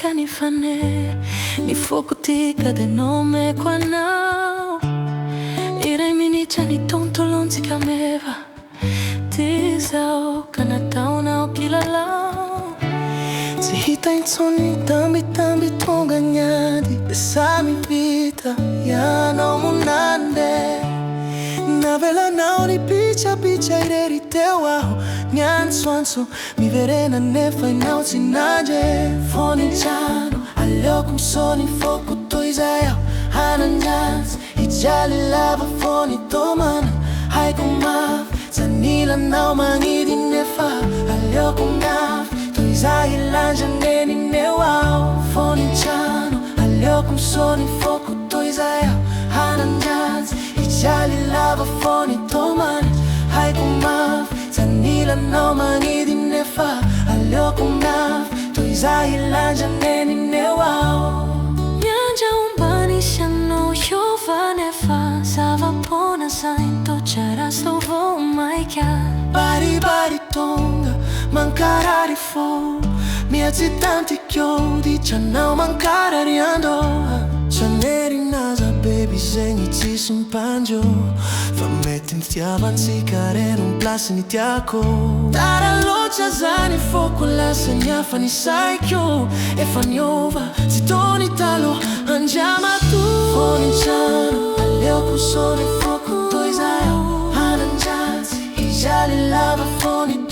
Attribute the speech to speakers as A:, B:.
A: canifane ni foku tika de nome kwa nao Ira mini chani tonto lonzi kameva Tizao kanatao nao kilalao Sihita insoni tambi tonga nyadi Desa mi vita ya no munande Na vela nao ni picha ireri te waho Nyan swanso mi verena nefa inao sinaje Foni chano aleo kum soni foku to izayao Hanan jans ijali lava foni tomana Hai kum maf zanila nao mangidi nefa Aleo kum naf to izayi lanja neni ne wao Foni chano aleo kum soni foku to izayao Hanan jans ijali lava foni tomana Hai kum maf zanila nao mangidi nefa Aleo kum naf to izayi lanja neni ne wao Nyanja umbani shano yova nefa Sava pona sainto chara slovo maika Bari tonga mancare fo Mia zitanti chiodi Cianao mancare riando Cianeri nasa baby segni ci simpangio Fammetti ti avanzi care non plasini ti ako Tara locia zani fuoco la segna fani sai chio E faniova zitoni talo andiamo tu Foni ciano aleo kusoni fuoco to izao Hanan janzi ijali lava foni